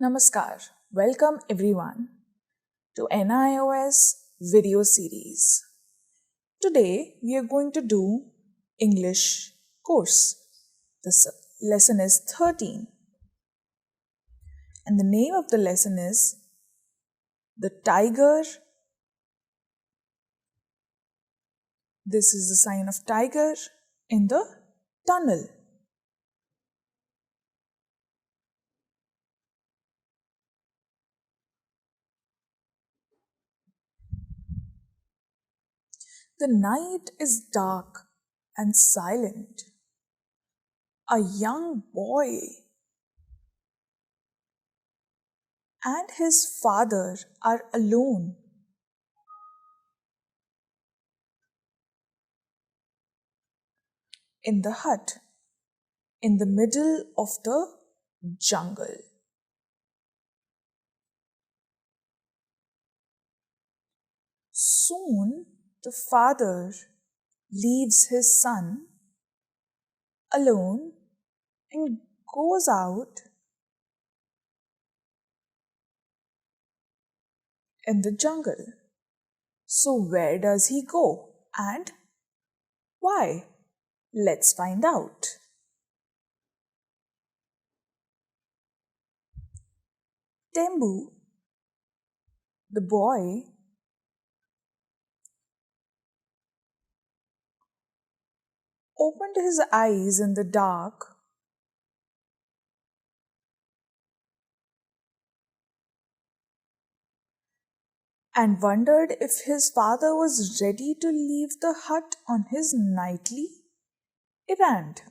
Namaskar. Welcome everyone to NIOS video series. Today we are going to do English course. This lesson is 13 and the name of the lesson is The Tiger. This is the sign of tiger in the tunnel. The night is dark and silent. A young boy and his father are alone. In the hut, in the middle of the jungle. Soon the father leaves his son alone and goes out in the jungle. So, where does he go and why? Let's find out. Tembu, the boy, opened his eyes in the dark and wondered if his father was ready to leave the hut on his nightly errand.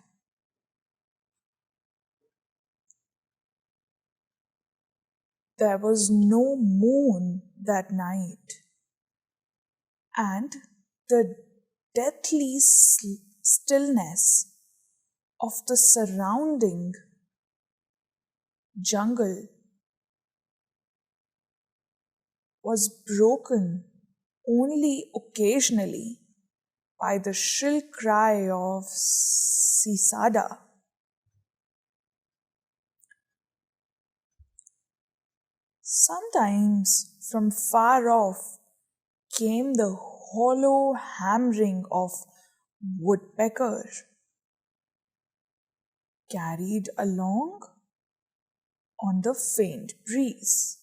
There was no moon that night, and the deathly stillness of the surrounding jungle was broken only occasionally by the shrill cry of Sisada. Sometimes from far off came the hollow hammering of woodpecker, carried along on the faint breeze.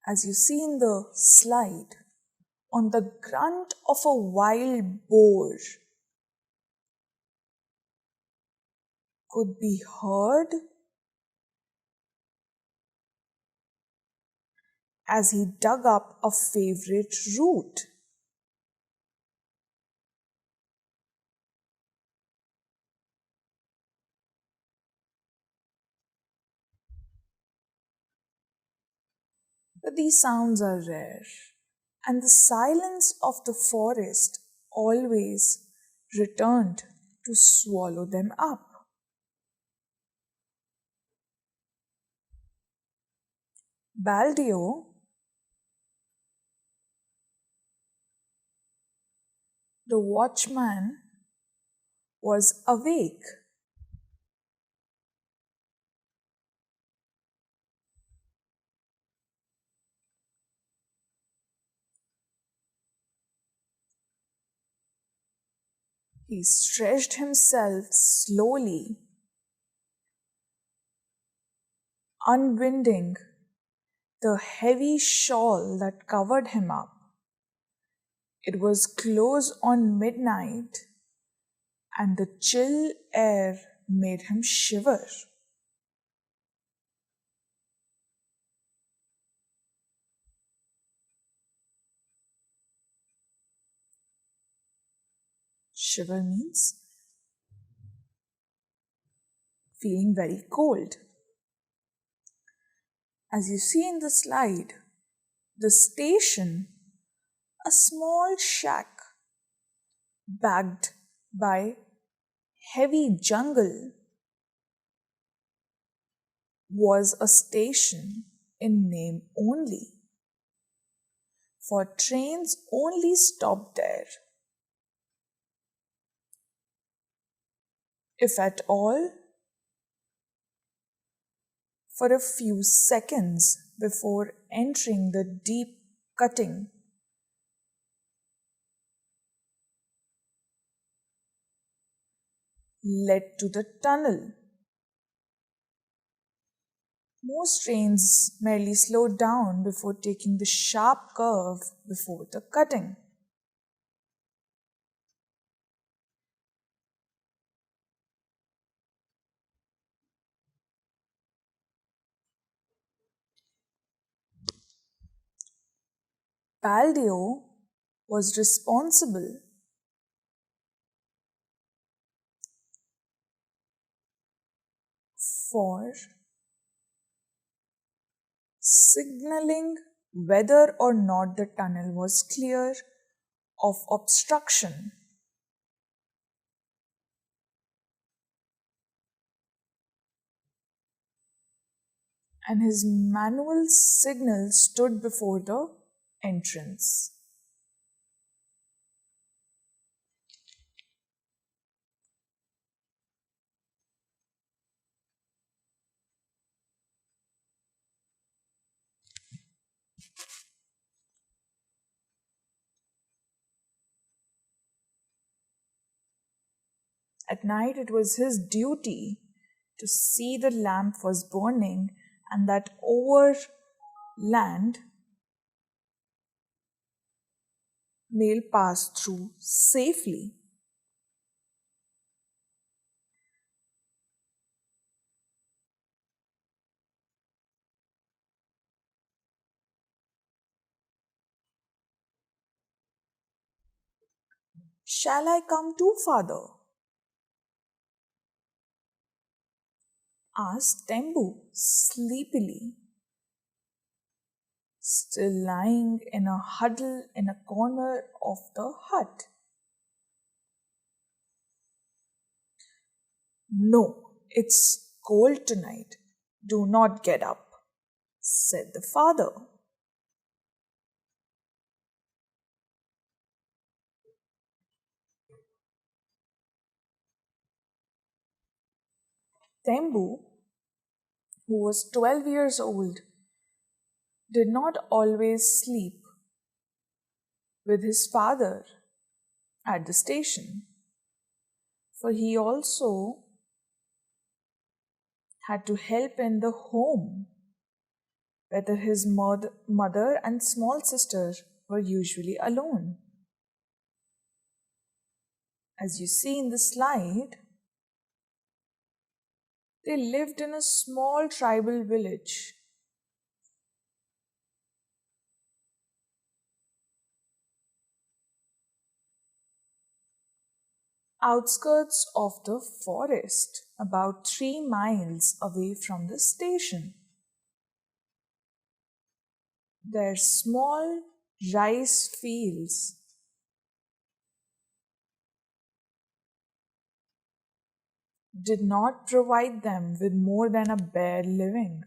As you see in the slide, on the grunt of a wild boar could be heard as he dug up a favorite root. But these sounds are rare, and the silence of the forest always returned to swallow them up. Baldio, the watchman, was awake. He stretched himself slowly, unwinding the heavy shawl that covered him up. It was close on midnight, and the chill air made him shiver. Shiver means feeling very cold. As you see in the slide, the station, a small shack backed by heavy jungle, was a station in name only. for trains only stopped there, if at all, for a few seconds before entering the deep cutting led to the tunnel. Most trains merely slowed down before taking the sharp curve before the cutting. Baldio was responsible for signaling whether or not the tunnel was clear of obstruction, and his manual signal stood before the entrance. At night, it was his duty to see the lamp was burning and that overland mail passed through safely. Shall I come too, father? Asked Tembu sleepily, still lying in a huddle in a corner of the hut. No, it's cold tonight. Do not get up, said the father. Tembu, who was 12 years old, did not always sleep with his father at the station, for he also had to help in the home, whether his mother and small sister were usually alone. As you see in the slide, they lived in a small tribal village. Outskirts of the forest, about 3 miles away from the station. Their small rice fields did not provide them with more than a bare living.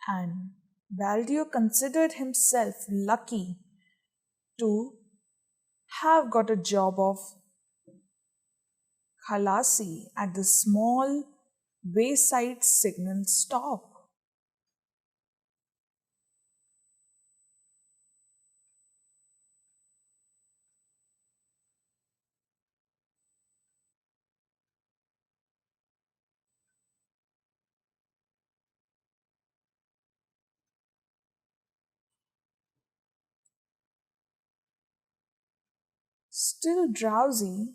And Baldio considered himself lucky to have got a job of khalasi at the small wayside signal stop. Still drowsy,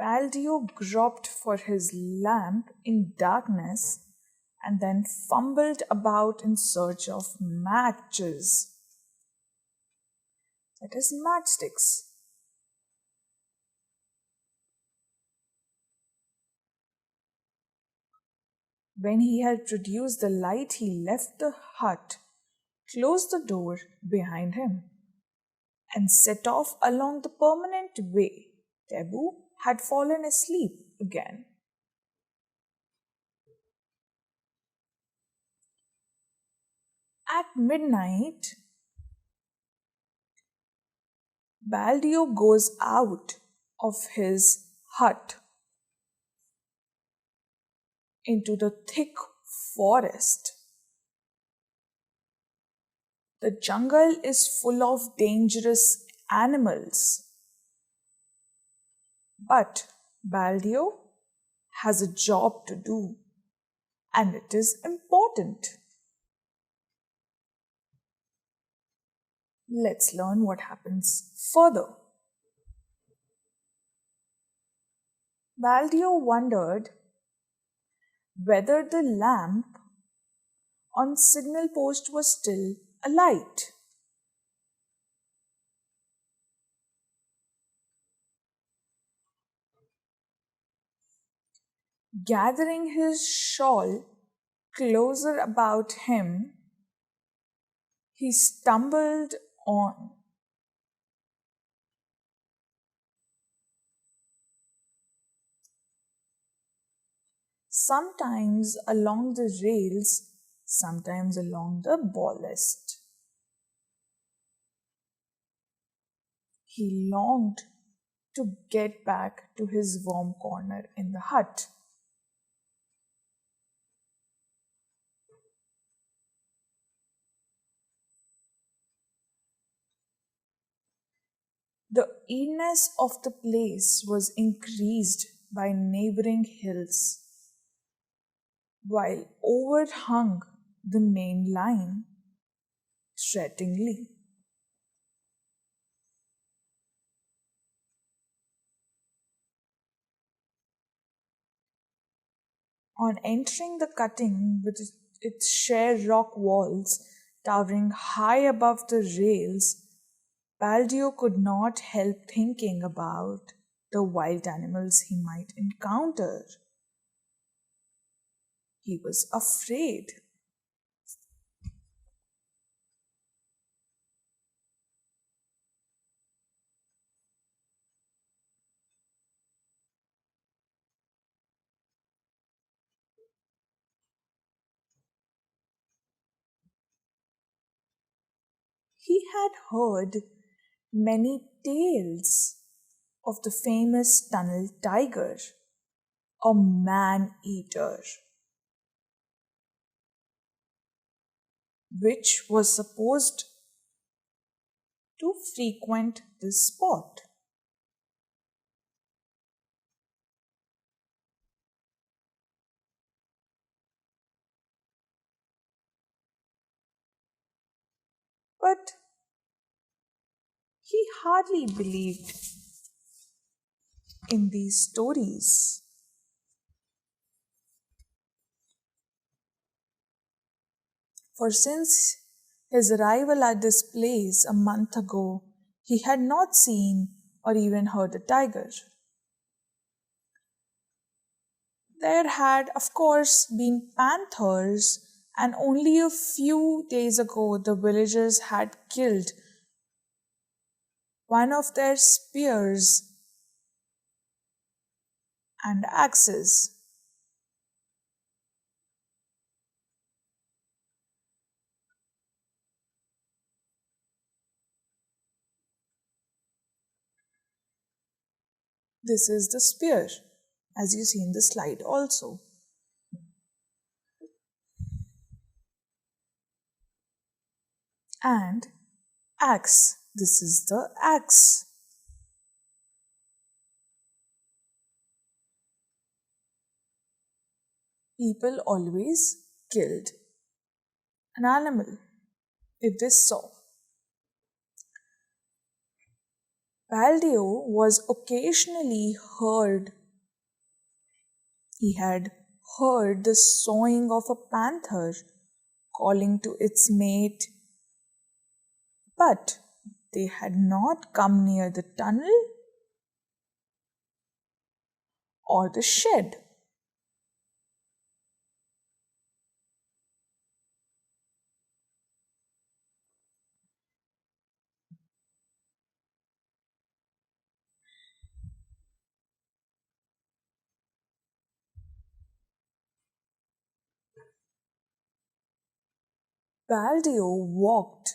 Baldio groped for his lamp in darkness and then fumbled about in search of matches. That is, matchsticks. When he had produced the light, he left the hut, closed the door behind him, and set off along the permanent way. Tebu had fallen asleep again. At midnight, Baldio goes out of his hut into the thick forest. The jungle is full of dangerous animals, but Baldio has a job to do, and it is important. Let's learn what happens further. Baldio wondered whether the lamp on signal post was still alight. Gathering his shawl closer about him, he stumbled on. Sometimes along the rails, sometimes along the ballast. He longed to get back to his warm corner in the hut. The eeriness of the place was increased by neighboring hills, while overhung the main line threateningly. On entering the cutting with its sheer rock walls towering high above the rails, Baldio could not help thinking about the wild animals he might encounter. He was afraid. He had heard many tales of the famous tunnel tiger, a man eater, which was supposed to frequent this spot. But he hardly believed in these stories. For since his arrival at this place a month ago, he had not seen or even heard a tiger. There had, of course, been panthers, and only a few days ago the villagers had killed one of their spears and axes. This is the spear, as you see in the slide also. And axe, this is the axe. People always killed an animal if they saw. Baldio was occasionally heard. He had heard the sawing of a panther calling to its mate, but they had not come near the tunnel or the shed. Baldio walked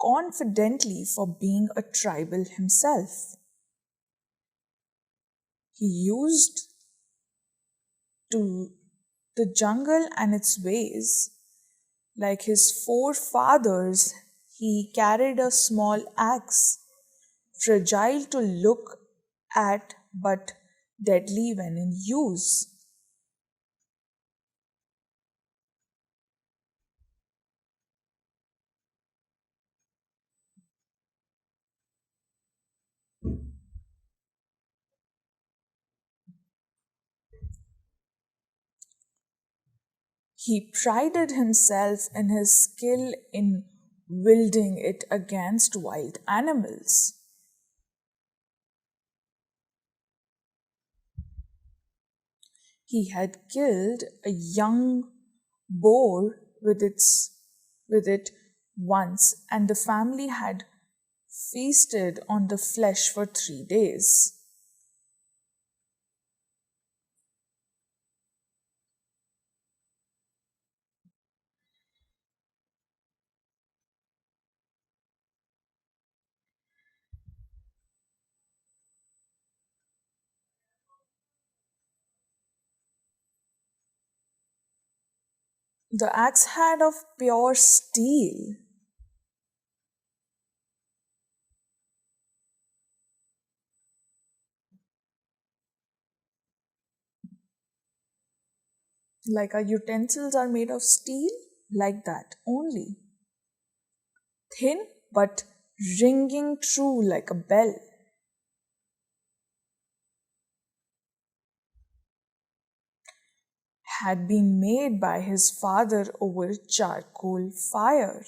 confidently for being a tribal himself. He used to the jungle and its ways. Like his forefathers, he carried a small axe, fragile to look at but deadly when in use. He prided himself in his skill in wielding it against wild animals. He had killed a young boar with it once, and the family had feasted on the flesh for 3 days. The axe had of pure steel, like our utensils are made of steel, like that only. Thin but ringing true like a bell. Had been made by his father over charcoal fire.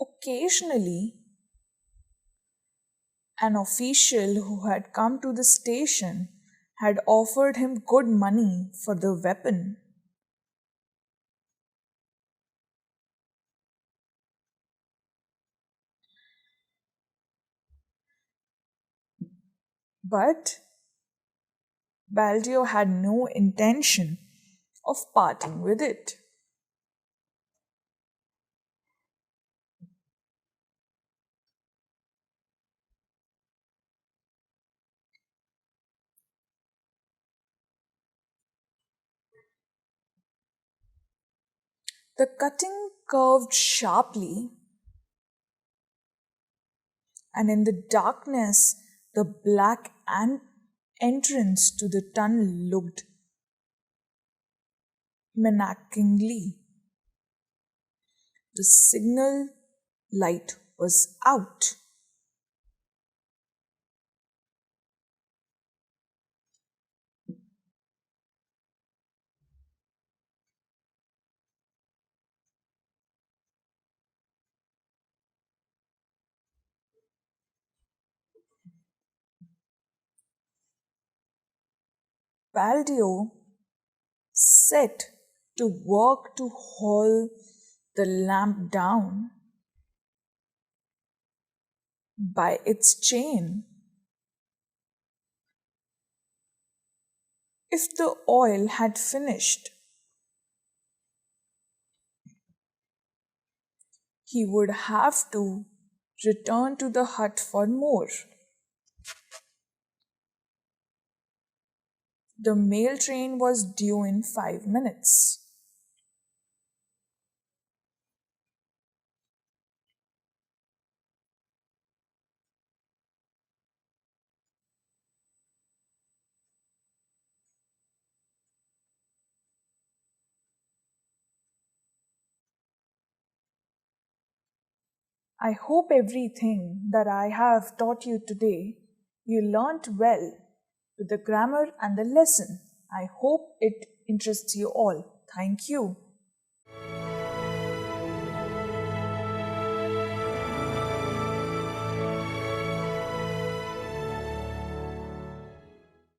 Occasionally, an official who had come to the station had offered him good money for the weapon. But Baldio had no intention of parting with it. The cutting curved sharply, and in the darkness, the black entrance to the tunnel looked menacingly. The signal light was out. Baldio set to work to haul the lamp down by its chain. If the oil had finished, he would have to return to the hut for more. The mail train was due in 5 minutes. I hope everything that I have taught you today you learnt well with the grammar and the lesson. I hope it interests you all. Thank you.